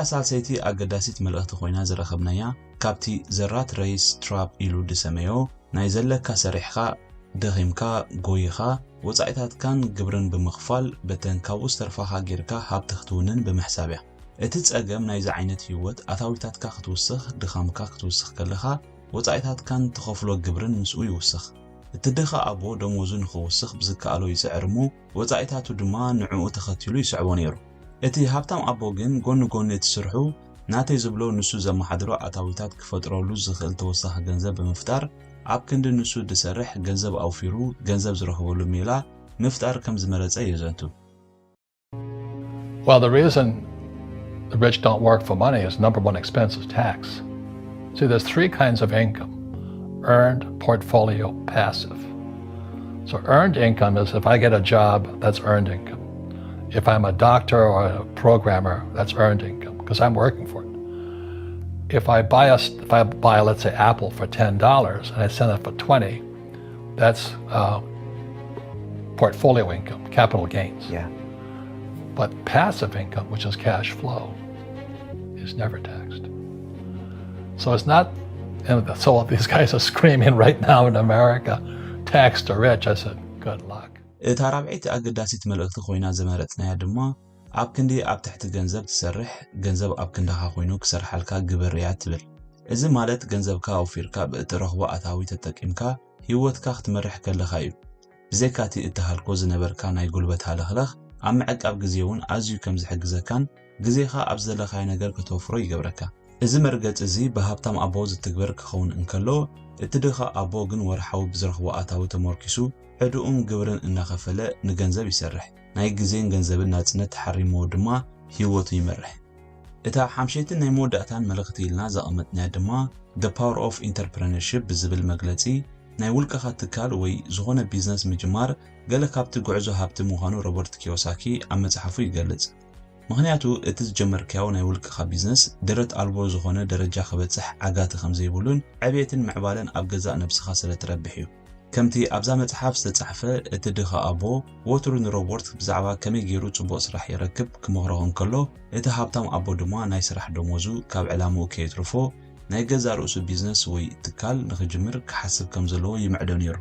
ሳልሰይቲ ኣገዳሲት መልእኽቲ ኮይና ዝረኸብናያ ካብቲ ዘራት ሬይስ ትራፕ ኢሉ ድሰመዮ ናይ ዘለካ ሰሪሕካ ደኺምካ ጎይኻ ወጻኢታትካን ግብርን ብምኽፋል በተን ካብኡ ዝተርፋኻ ጌርካ ሃብቲ ክትውንን ብምሕሳብ እያ እቲ ጸገም ናይዚ ዓይነት ህይወት ኣታዊታትካ ክትውስኽ ድኻምካ ክትውስኽ ከለኻ ወጻኢታትካን ተኸፍሎ ግብርን ምስኡ ይውስኽ እቲ ድኻ ኣቦ ደሞዙ ንኽውስኽ ብዝከኣሎ ይፅዕርሙ ወጻኢታቱ ድማ ንዕኡ ተኸቲሉ ይስዕቦ ነይሩ እቲ ሃብታም ኣቦ ግን ጎኒ ጎኒ እቲ ስርሑ ናተይ ዝብሎ ንሱ ዘመሓድሮ ኣታዊታት ክፈጥረሉ ዝኽእል ተወሳኺ ገንዘብ ብምፍጣር ኣብ ክንዲ ንሱ ድሰርሕ ገንዘብ ኣውፊሩ ገንዘብ ዝረኽበሉ ሜላ ምፍጣር ከም ዝመረጸ የዘንቱ Well, the reason the rich don't work for money is number one expense is tax. See, there's three kinds of income: earned, portfolio, passive. So earned income is if I get a job, that's earned income. If I'm a doctor or a programmer, that's earned income because I'm working for it. If I buy, let's say, Apple for $10 and I sell it for $20, that's portfolio income, capital gains. Yeah. But passive income, which is cash flow, is never taxed. So it's not, and so these guys are screaming right now in America, tax the rich. I said, good luck. እታ ራብዒት ኣገዳሲት መልእኽቲ ኮይና ዘመረጽናያ ድማ ኣብ ክንዲ ኣብ ትሕቲ ገንዘብ ትሰርሕ ገንዘብ ኣብ ክንድኻ ኮይኑ ክሰርሓልካ ግብር እያ ትብል እዚ ማለት ገንዘብካ ኣውፊርካ ብእትረኽቦ ኣታዊ ተጠቂምካ ህይወትካ ክትመርሕ ከለኻ እዩ ብዘይካቲ እትሃልኮ ዝነበርካ ናይ ጉልበት ሃለኽለኽ ኣብ ምዕቃብ ግዜ እውን ኣዝዩ ከም ዝሕግዘካን ግዜኻ ኣብ ዘለኻይ ነገር ከተወፍሮ ይገብረካ እዚ መርገጽ እዚ ብሃብታም ኣቦ ዝትግበር ክኸውን እንከሎ እቲ ድኻ ኣቦ ግን ወርሓዊ ብዝረኽቦ ኣታዊ ተመርኪሱ ዕዱኡን ግብርን እናኸፈለ ንገንዘብ ይሰርሕ ናይ ግዜን ገንዘብን ናጽነት ተሓሪሞ ድማ ህይወቱ ይመርሕ እታ ሓምሸይትን ናይ መወዳእታን መልእኽቲ ኢልና ዘቐመጥናያ ድማ The Power of Entrepreneurship ብዝብል መግለጺ ናይ ውልቀኻ ትካል ወይ ዝኾነ ቢዝነስ ምጅማር ገለ ካብቲ ጉዕዞ ሃብቲ ምዃኑ ሮበርት ኪዮሳኪ ኣብ መጽሓፉ ይገልጽ ምኽንያቱ እቲ ዝጀመርካዮ ናይ ውልቀኻ ቢዝነስ ደረት ኣልቦ ዝኾነ ደረጃ ክበጽሕ ዓጋቲ ከም ዘይብሉን ዕብየትን ምዕባለን ኣብ ገዛእ ነብስኻ ስለ ትረብሕ እዩ ከምቲ ኣብዛ መጽሓፍ ዝተጻሕፈ እቲ ድኻ ኣቦ ወትሩ ንሮበርት ብዛዕባ ከመይ ገይሩ ጽቡቕ ስራሕ ይረክብ ክመኽሮ እንከሎ እቲ ሃብታም ኣቦ ድማ ናይ ስራሕ ደሞዙ ካብ ዕላምኡ ከይትርፎ ናይ ገዛ ርእሱ ቢዝነስ ወይ ትካል ንኽጅምር ክሓስብ ከም ዘለዎ ይምዕዶ ነይሩ